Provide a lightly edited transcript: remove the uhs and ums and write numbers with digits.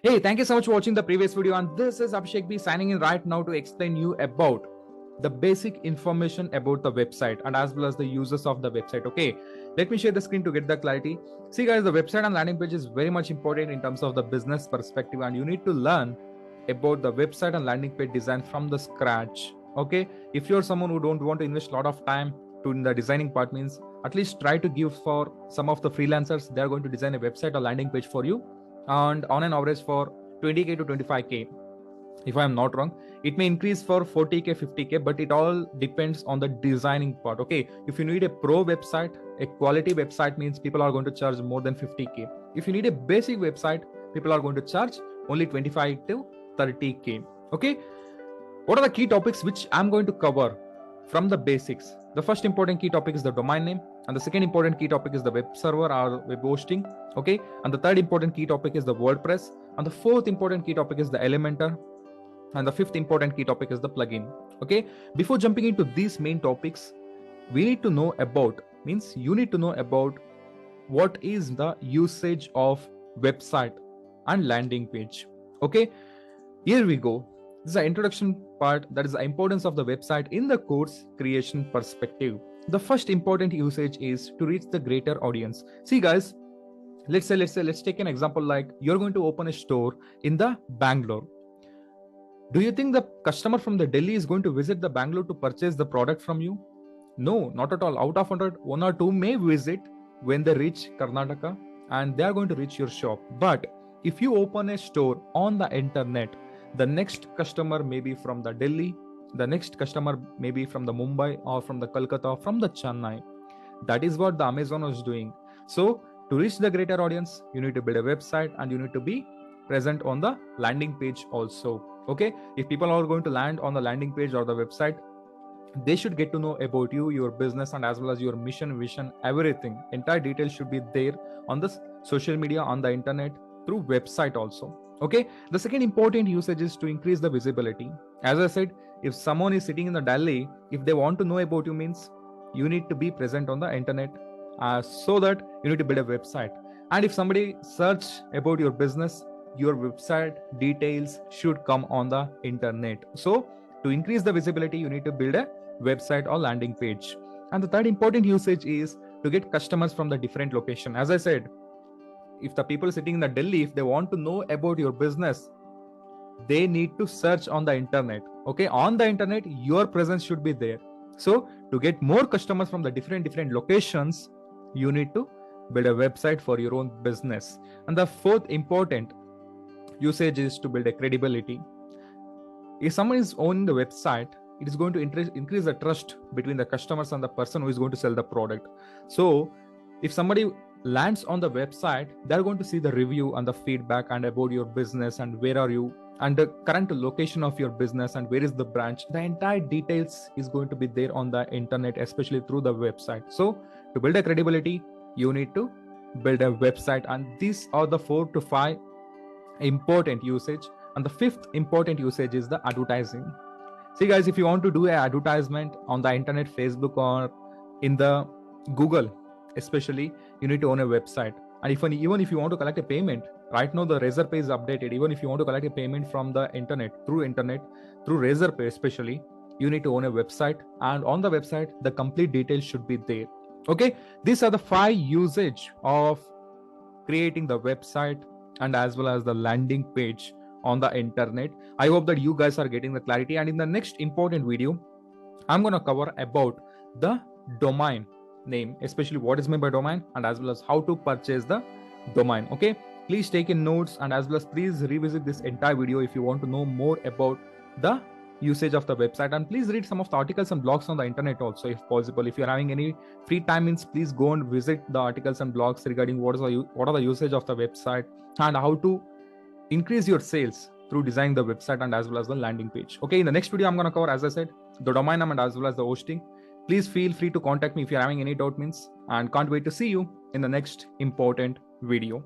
Hey, thank you so much for watching the previous video, and this is Abhishek B signing in right now to explain you about the basic information about the website and as well as the users of the website. Okay, let me share the screen to get the clarity. See guys, the website and landing page is very much important in terms of the business perspective, and you need to learn about the website and landing page design from the scratch. Okay, if you're someone who don't want to invest a lot of time to in the designing part, means at least try to give for some of the freelancers. They're going to design a website or landing page for you, and on an average for 20k to 25k, if I'm not wrong. It may increase for 40k 50k, but it all depends on the designing part. Okay, if you need a pro website, a quality website, means people are going to charge more than 50k. If you need a basic website, people are going to charge only 25 to 30k. Okay, what are the key topics which I'm going to cover from the basics? The first important key topic is the domain name, and the second important key topic is the web server or web hosting. Okay, and the third important key topic is the WordPress, and the fourth important key topic is the Elementor, and the fifth important key topic is the plugin. Okay, before jumping into these main topics, we need to know about, means you need to know about what is the usage of website and landing page. Okay, here we go. This is the introduction part, that is the importance of the website in the course creation perspective. The first important usage is to reach the greater audience. See guys, let's take an example, like you're going to open a store in the Bangalore. Do you think the customer from the Delhi is going to visit the Bangalore to purchase the product from you? No, not at all. Out of 100, one or two may visit when they reach Karnataka, and they are going to reach your shop. But if you open a store on the internet, the next customer may be from the Delhi, the next customer may be from the Mumbai or from the Kolkata, from the Chennai. That is what the Amazon was doing. So to reach the greater audience, you need to build a website and you need to be present on the landing page also. Okay, if people are going to land on the landing page or the website, they should get to know about you, your business, and as well as your mission, vision, everything. Entire details should be there on the social media, on the internet, through website also. Okay, the second important usage is to increase the visibility. As I said, if someone is sitting in the Delhi, if they want to know about you, means you need to be present on the internet, so that you need to build a website. And if somebody search about your business, your website details should come on the internet. So to increase the visibility, you need to build a website or landing page. And the third important usage is to get customers from the different location. As I said, if the people sitting in the Delhi, if they want to know about your business, they need to search on the internet. Okay, on the internet, your presence should be there. So to get more customers from the different locations, you need to build a website for your own business. And the fourth important usage is to build a credibility. If someone is owning the website, it is going to increase the trust between the customers and the person who is going to sell the product. So if somebody lands on the website, they're going to see the review and the feedback and about your business and where are you and the current location of your business and where is the branch. The entire details is going to be there on the internet, especially through the website. So to build a credibility, you need to build a website, and these are the 4 to 5 important usage. And the fifth important usage is the advertising. See guys, if you want to do an advertisement on the internet, Facebook or in the Google especially, you need to own a website. And even if you want to collect a payment, right now the Razorpay is updated. Even if you want to collect a payment from the internet through Razorpay especially, you need to own a website, and on the website the complete details should be there. Okay, these are the 5 usage of creating the website and as well as the landing page on the internet. I hope that you guys are getting the clarity, and in the next important video, I'm going to cover about the domain name, especially what is meant by domain and as well as how to purchase the domain. Okay, please take in notes, and as well as please revisit this entire video if you want to know more about the usage of the website, and please read some of the articles and blogs on the internet also if possible. If you're having any free time, means please go and visit the articles and blogs regarding what are the usage of the website and how to increase your sales through designing the website and as well as the landing page. Okay, in the next video I'm going to cover, as I said, the domain name and as well as the hosting. Please feel free to contact me if you're having any doubt, means, and can't wait to see you in the next important video.